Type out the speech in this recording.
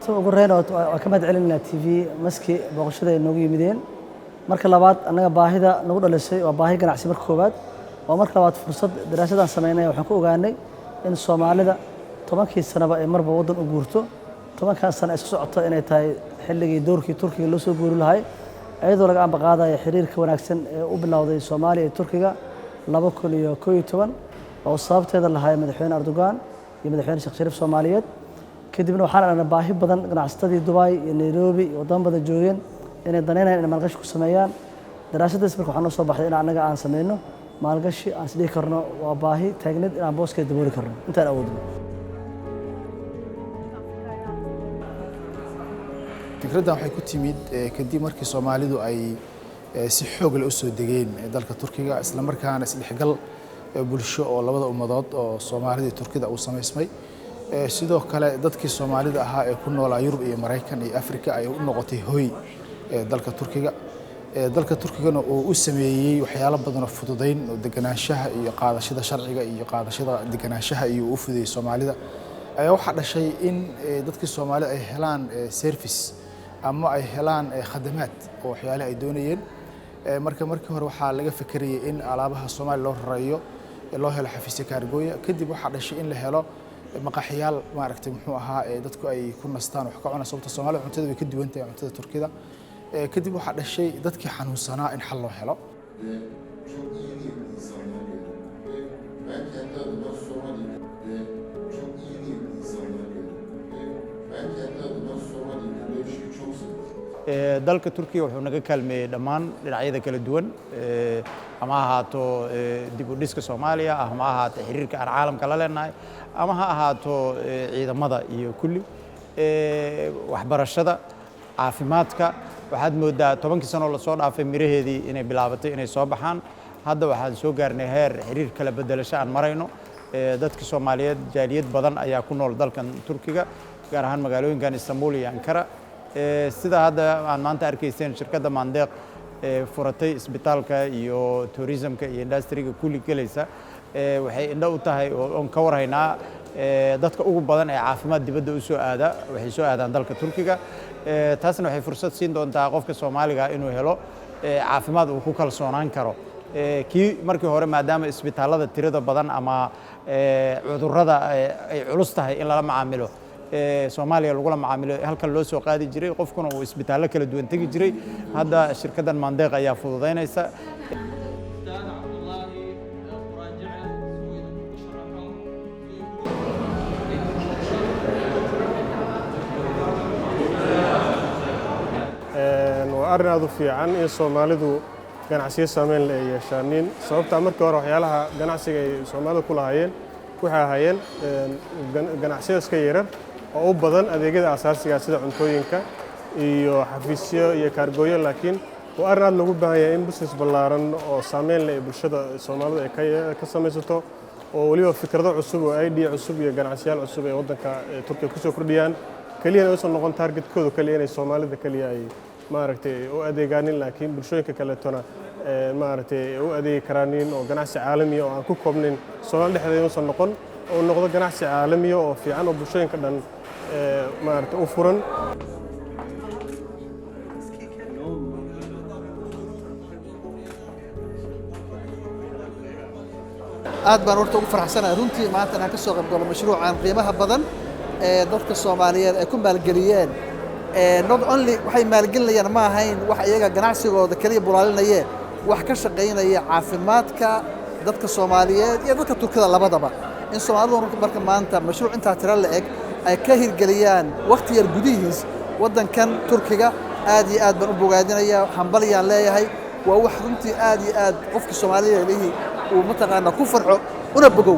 horta ugu horeyn waa ka mahad celinayna TV maski booqashada ay noogu yimideen marka labaad anaga baahida nagu dhalisay waa baahi ganacsi marka koobaad waa marka labaad fursad daraasadan sameynay waxaan ku ogaanay in Soomaalida 10kii sanaba ay marba wadan u guurto 10kan sano isku socoto inay tahay xilligii doorkii Turkiga loo soo guuri lahaay ayadoo laga amba qaadayo xiriirka wanaagsan ee u bilowday Soomaaliya iyo Turkiga 2011 oo sababteeda lahaay madaxweyne Erdogan iyo madaxweyne Sheekh Shariif Soomaaliyeed kadibna waxaan aragnay baahi badan ganacsatadii Dubai iyo Nairobi iyo wadamo badan joogeen inay daneynayaan in maalgashi ku sameeyaan daraasadaas marka waxaan soo baxday in anaga aan sameeyno maalgashi aan sidii karno waa baahi taagneed in aan booska dabooli karno intaan awoodno fikraddan waxay ku timid kadib markii Soomaalidu ay si xoog leh u soo degeen dalka Turkiga isla markaana isdhexgal bulsho oo labada ummadood oo Soomaalida iyo Turkida uu sameysmay sidoo kale dadkii Soomaalida ahaa ee ku noolaa Yurub iyo Mareykan iyo Afrika ay u noqotay hoy dalka Turkiga Turkigana uu u sameeyay waxyaalo badan oo fududeyn oo deganaanshaha iyo qaadashada sharciga iyo qaadashada deganaanshaha iyo u fududeeyay Soomaalida ayaa waxa dhashay in dadkii Soomaalida ay helaan service ama ay helaan khadamaad oo waxyaalo ay doonayeen markii hore waxa laga fikriyay in alaabaha Soomaaliya loo rarayo loo helo xafiisyo kaargooya kadib waxa dhashay in la helo maqaxiyaal maaragtay muxuu ahaa dadku ay ku nastaan wax ka cunaan sababta Soomaaliya cuntada way ka duwan tahay cuntada Turkida kadib waxa dhashay dadkii xanuunsanaa in xal loo helo dalka Turkiga wuxuu naga kaalmeeyay dhammaan dhinacyada kala duwan ama ahaato dib u dhiska Soomaaliya ama ahaato xiriirka aan caalamka la leenahay ama ha ahaato ciidamada iyo kulli waxbarashada caafimaadka waxaad moodaa 10kii sano la soo dhaafay miraheedii inay bilaabatay inay soo baxaan hadda waxaan soo gaarnay heer xiriir kala bedelasho aan marayno dadka Soomaaliyeed jaaliyad badan ayaa ku nool dalkan Turkiga gaar ahaan magaalooyinkan Istanbul iyo Ankara sida hadda aan maanta arkayseen shirkadda Mandeeq furatay isbitaalka iyo tourismka iyo industry-ga kulli galaysa waxay indho u tahay oo ka warhaynaa dadka ugu badan ee caafimaad dibadda u soo aada waxay soo aadaan dalka Turkiga taasna waxay fursad siin doontaa qofka Soomaaliga inuu helo caafimaad uu ku kalsoonaan karo kii markii hore maadaama isbitaalada tirada badan ama cudurrada ay culus tahay in lala macaamilo Soomaaliya lagula macaamilo halkan loo soo qaadi jiray qofkuna uu isbitaallo kala duwan tagi jiray hadda shirkaddan Mandeeq ayaa fududeynaysa arrin aad u fiican in Soomaalidu ganacsiyo saameyn leh ay yeeshaan sababta markii hore waxyaalaha ganacsiga ay Soomaalidu ku lahaayeen waxay ahaayeen ganacsiyo iska yaryar oo u badan adeegyada aasaasiga sida cuntooyinka iyo xafiisyo iyo kaargooyo laakiin waa arrin aad loogu baahan yahay in business ballaaran oo saameyn leh bulshada Soomaalidu ay ka samaysato oo waliba fikrado cusub oo idea cusub iyo ganacsiyaal cusub ee waddanka Turkiga ku soo kordhiyaan kaliya aysan noqon targetkooda kaliya inay Soomaalida kaliya ay maaragtay u adeegaanin laakiin bulshooyinka kale tona maaragtay u adeegi karaan oo ganacsi caalami oo aan ku koobnayn Soomaaliya dhexdeeda uusan noqon oo noqdo ganacsi caalami oo fiican oo bulshooyinka dhan maaragtay u furan aad baan horta ugu faraxsanahay runtii maanta aan ka soo qayb galo mashruucan qiimaha badan ee dadka Soomaaliyeed ay ku maalgeliyeen not only waxay maalgelinayaan ma ahayn wax iyaga ganacsigooda kaliya bulaalinayeen wax ka shaqeynaya caafimaadka dadka Soomaaliyeed iyo dadka Turkida labadaba in Soomaalidu marka maanta mashruuc inta tira la eg ay ka hirgeliyaan waqti yar gudihiis wadankan Turkiga aad iyo aad baan u bogaadinayaa hambaliyaan leeyahay waa wax runtii aad iyo aad qofka Soomaaliyeed uu mataqaana ku farxo una bogow